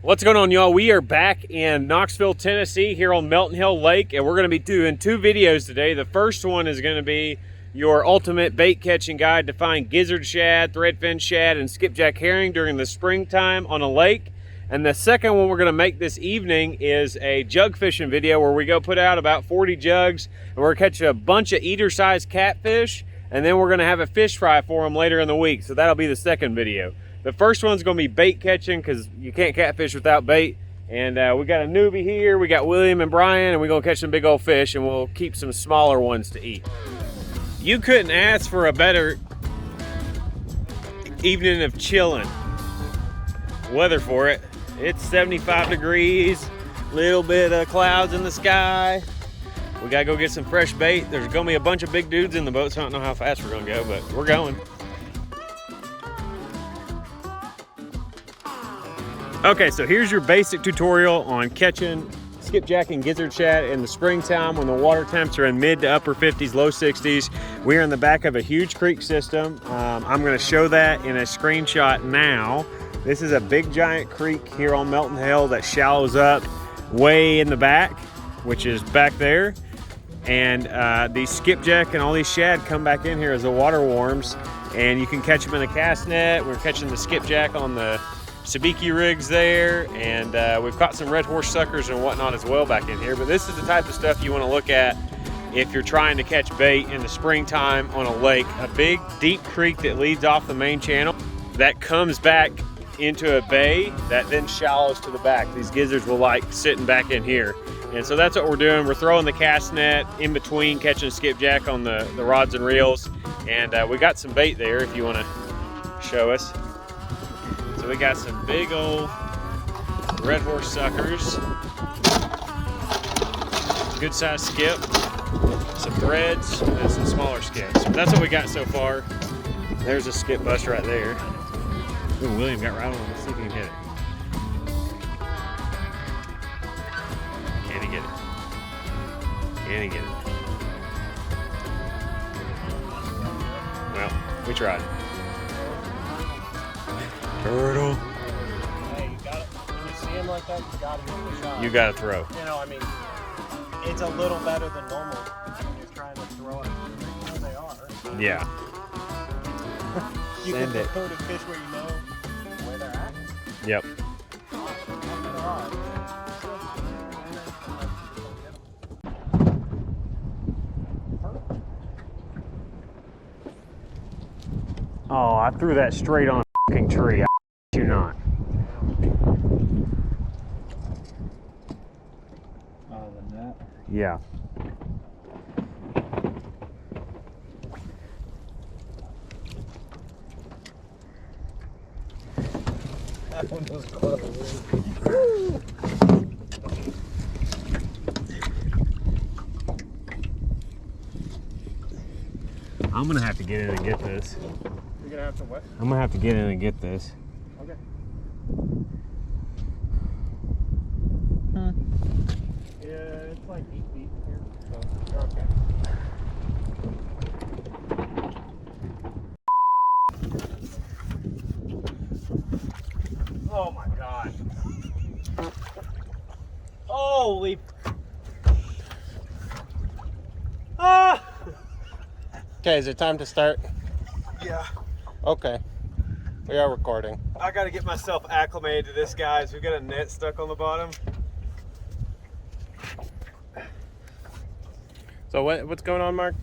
What's going on, y'all? We are back in Knoxville, Tennessee, here on Melton Hill Lake, and we're going to be doing two videos today. The first one is going to be your ultimate bait catching guide to find gizzard shad, threadfin shad, and skipjack herring during the springtime on a lake. And the second one we're going to make this evening is a jug fishing video where we go put out about 40 jugs, and we're going to catch a bunch of eater-sized catfish, and then we're going to have a fish fry for them later in the week. So that'll be the second video. The first one's going to be bait catching because you can't catfish without bait. And we got a newbie here. We got William and Brian, and we're going to catch some big old fish, and we'll keep some smaller ones to eat. You couldn't ask for a better evening of chilling weather for it. It's 75 degrees, little bit of clouds in the sky. We got to go get some fresh bait. There's going to be a bunch of big dudes in the boat, so I don't know how fast we're going to go, but we're going. Okay, so here's your basic tutorial on catching skipjack and gizzard shad in the springtime when the water temps are in mid to upper 50s, low 60s. We are in the back of a huge creek system. I'm going to show that in a screenshot now. This is a big giant creek here on Melton Hill that shallows up way in the back, which is back there. And these skipjack and all these shad come back in here as the water warms, and you can catch them in a cast net. We're catching the skipjack on the sabiki rigs there, and we've caught some red horse suckers and whatnot as well back in here. But this is the type of stuff you want to look at if you're trying to catch bait in the springtime on a lake. A big deep creek that leads off the main channel that comes back into a bay that then shallows to the back. These gizzards will like sitting back in here, and so that's what we're doing. We're throwing the cast net in between catching skipjack on the rods and reels, and we got some bait there if you want to show us. So we got some big old red horse suckers, good size skip, some threads, and then some smaller skips. That's what we got so far. There's a skip bust right there. Ooh, William got right on it. Let's see if he can hit it. Can he get it? Can he get it? Well, we tried. Turtle. Hey, you got it. When you see him like that, you gotta give him a shot. You gotta throw. You know, I mean, it's a little better than normal when you're trying to throw it. You know they are. Yeah. You Send can it. put a fish where you know where they're at. Yep. Oh, I threw that straight on a fucking tree. I you not. Other than that. Yeah. That one was close. I'm gonna have to get in and get this. You're gonna have to what? I'm gonna have to get in and get this. Okay. Yeah, it's like 8 feet here, so you're okay. Oh my God. Holy. Ah! Okay, is it time to start? Yeah. Okay. We are recording. I gotta get myself acclimated to this, guys. We've got a net stuck on the bottom. So what's going on, Mark?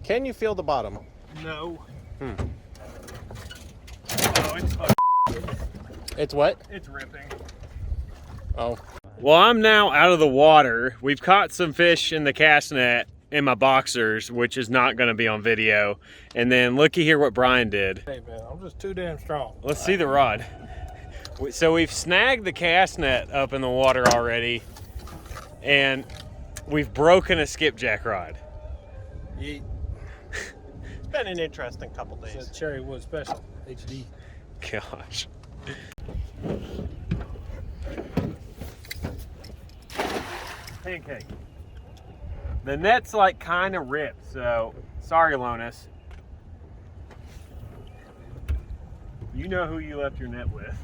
Can you feel the bottom? No. Hmm. Oh, It's what? it's ripping. Oh. Well, I'm now out of the water. We've caught some fish in the cast net in my boxers, which is not going to be on video. And then looky here what Brian did. Hey man, I'm just too damn strong. Let's see the rod. So we've snagged the cast net up in the water already, and we've broken a skipjack rod. It's been an interesting couple days. It's a cherry wood special, HD. Gosh. Pancake. The net's like kind of ripped, so sorry, Lonus. You know who you left your net with.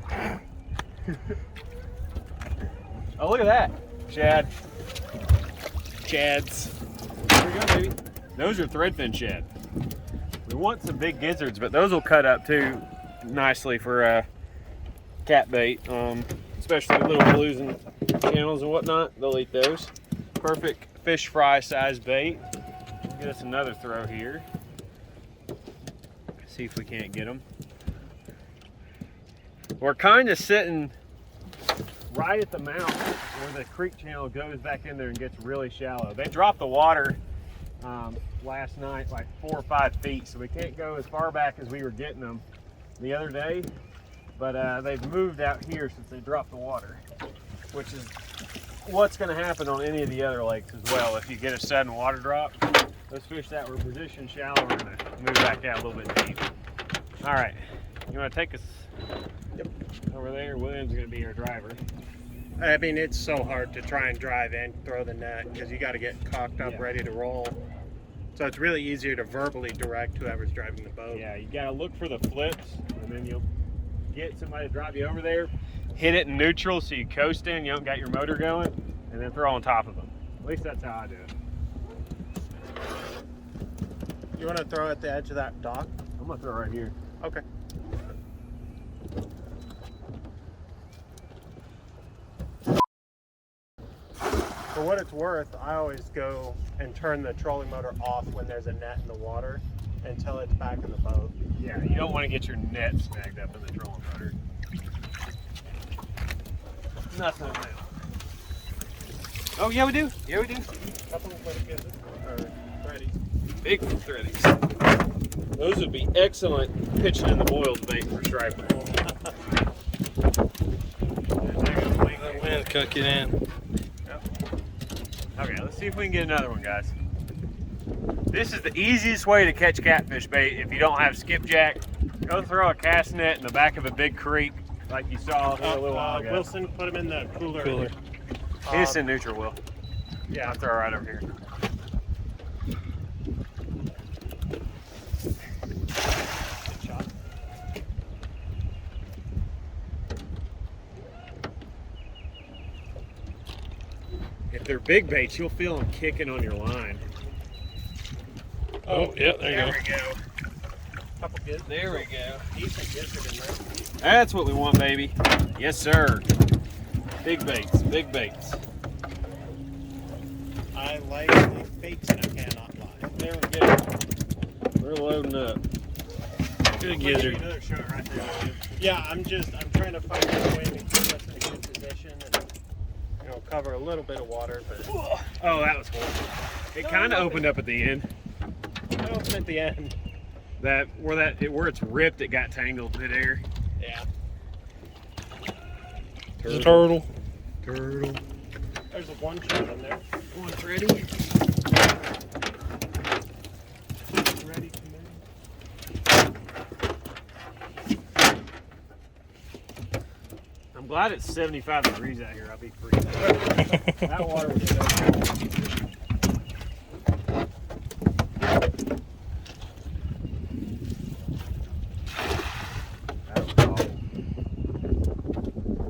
Oh, look at that, Shad. Chads. There we go, baby. Those are threadfin shad. We want some big gizzards, but those will cut up too nicely for cat bait, especially little blues and channels and whatnot. They'll eat those. Perfect fish fry size bait. Get us another throw here. See if we can't get them. We're kind of sitting right at the mouth where the creek channel goes back in there and gets really shallow. They dropped the water last night like 4 or 5 feet, so we can't go as far back as we were getting them the other day, but they've moved out here since they dropped the water, which is what's going to happen on any of the other lakes as well. If you get a sudden water drop, those fish that were positioned shallow are going to move back out a little bit deep. All right, you want to take us over there? William's going to be our driver. I mean, it's so hard to try and drive in, throw the net, because you got to get cocked up, ready to roll. So it's really easier to verbally direct whoever's driving the boat. Yeah, you got to look for the flips, and then you'll get somebody to drive you over there, hit it in neutral so you coast in, you don't got your motor going, and then throw on top of them. At least that's how I do it. You want to throw at the edge of that dock? I'm going to throw right here. Okay. For what it's worth, I always go and turn the trolling motor off when there's a net in the water until it's back in the boat. Yeah, you don't want to get your net snagged up in the trolling motor. Nothing new. Oh, yeah, we do. Yeah, we do. Couple of little gizzards, or threadies. Big threadies. Those would be excellent pitching in the boiled bait for striper. That wind cook it in. Okay, let's see if we can get another one, guys. This is the easiest way to catch catfish bait if you don't have skipjack. Go throw a cast net in the back of a big creek like you saw here a little while ago. Wilson, put them in the cooler. Hit us in neutral, Will. Yeah. I'll throw right over here. Good shot. If they're big baits, you'll feel them kicking on your line. Oh, yeah, there you we go. Couple gizzards. There we go. Decent gizzard in there. That's what we want, baby. Yes, sir. Big baits, big baits. I like the baits and I cannot lie. There we go. We're loading up. Good gizzard. Another shot right there. Yeah, I'm trying to find a way to keep us in a good position and, cover a little bit of water, but Oh, that was horrible. It kind of opened up at the end. I open at the end. Where it's ripped, it got tangled midair. Yeah. There's a turtle. Turtle. There's a one shot in there. One's ready. Ready, come I'm glad it's 75 degrees out here. I'll be freezing. That water was good.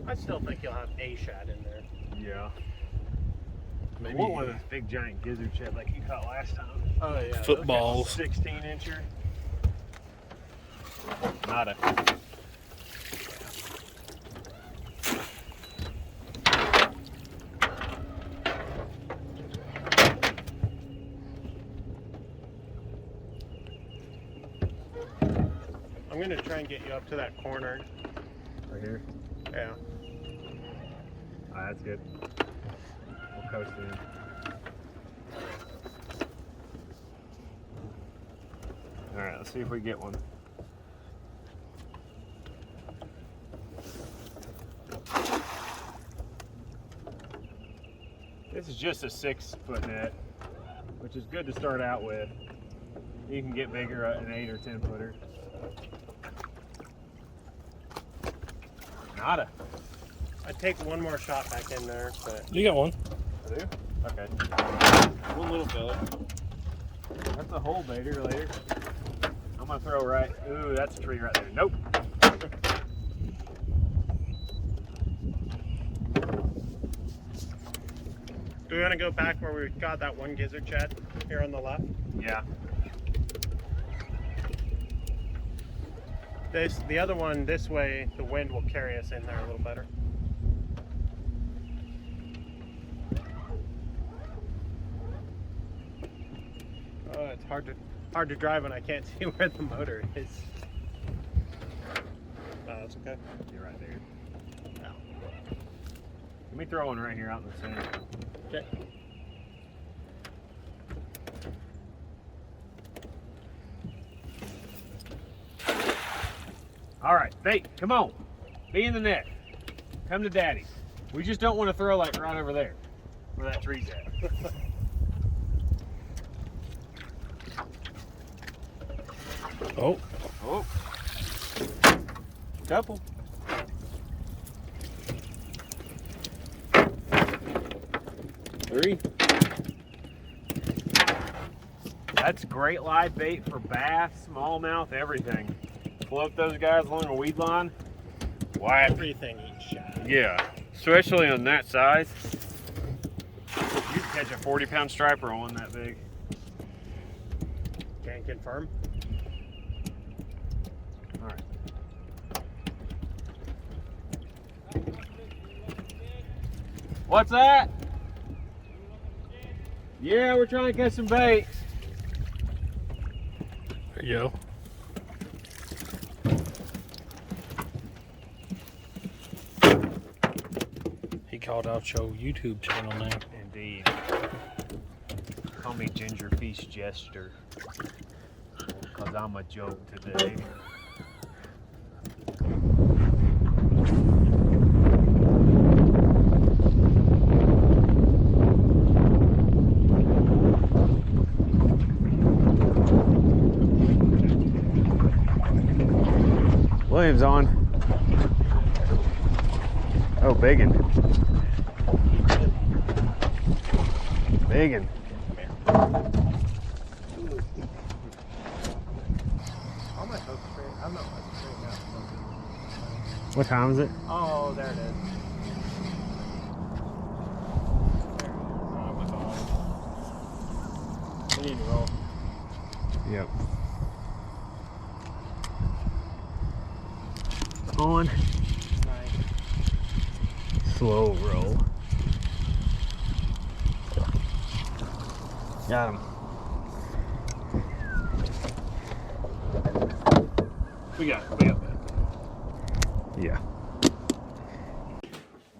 I still think you'll have a shad in there. Yeah. Maybe I want one of those big giant gizzard shad like you caught last time. Oh yeah. footballs. 16 incher. Nada. I'm gonna try and get you up to that corner. Right here. Yeah. Alright, that's good. We'll coast it in. Alright, let's see if we get one. This is just a 6-foot net, which is good to start out with. You can get bigger, an 8 or 10 footer. Nada. I'd take one more shot back in there, but You got one. I do? Okay. One little fella. That's a hole baiter later. I'm gonna throw right. Ooh, that's a tree right there. Nope. Do we want to go back where we got that one gizzard, Chad? Here on the left. Yeah. The other one this way, the wind will carry us in there a little better. Oh, it's hard to drive when I can't see where the motor is. Oh, that's okay. You're right there. Let me throw one right here out in the center. Okay. All right, bait, come on. Be in the net. Come to daddy. We just don't want to throw like right over there where that tree's at. Oh. Oh. Couple. Three. That's great live bait for bass, smallmouth, everything. Float those guys along a weed line. Why everything eats shad. Yeah, especially on that size. You can catch a 40-pound striper on one that big. Can't confirm. All right. What's that? Yeah, we're trying to catch some bait. There you go. He called out your YouTube channel name. Indeed. Call me Ginger Feast Jester. Because I'm a joke today. Williams on. Oh, biggin. Biggin. What time is it? Oh, there it is. We need to roll. Yep. On. Nice. Slow roll. Got him. We got it. Yeah.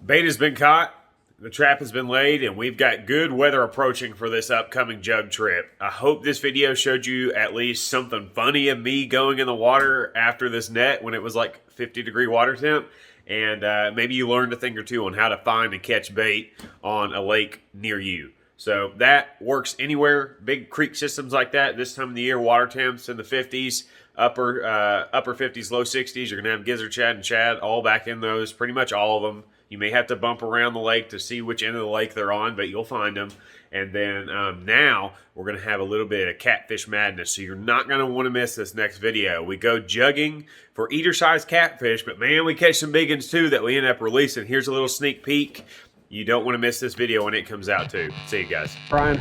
Bait has been caught, the trap has been laid, and we've got good weather approaching for this upcoming jug trip. I hope this video showed you at least something funny of me going in the water after this net when it was like 50-degree water temp. And maybe you learned a thing or two on how to find and catch bait on a lake near you. So that works anywhere. Big creek systems like that, this time of the year, water temps in the 50s, upper 50s, low 60s. You're going to have gizzard, shad, and shad all back in those, pretty much all of them. You may have to bump around the lake to see which end of the lake they're on, but you'll find them. And then now we're going to have a little bit of catfish madness, so you're not going to want to miss this next video. We go jugging for eater-sized catfish, but man, we catch some big ones too that we end up releasing. Here's a little sneak peek. You don't want to miss this video when it comes out too. See you guys. Brian,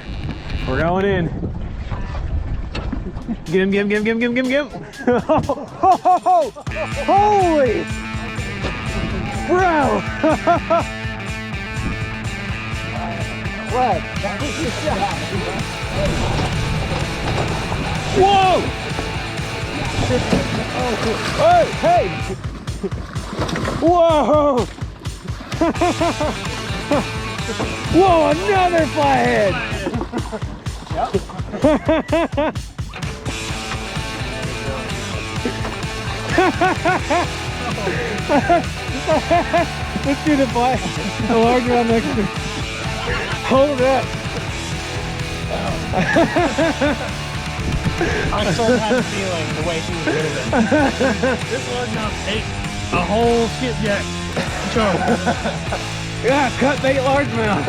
we're going in. Get him, get him, get him, get him, get him, get him, get him. Holy! Bro! What? That was your shot. Whoa! Oh, hey! Whoa! Whoa, another flathead! Let's do the large one next to me. Hold it up. I still had the feeling the way she was moving. This largemouth ate a whole skipjack chunk. Yeah, cut bait largemouth.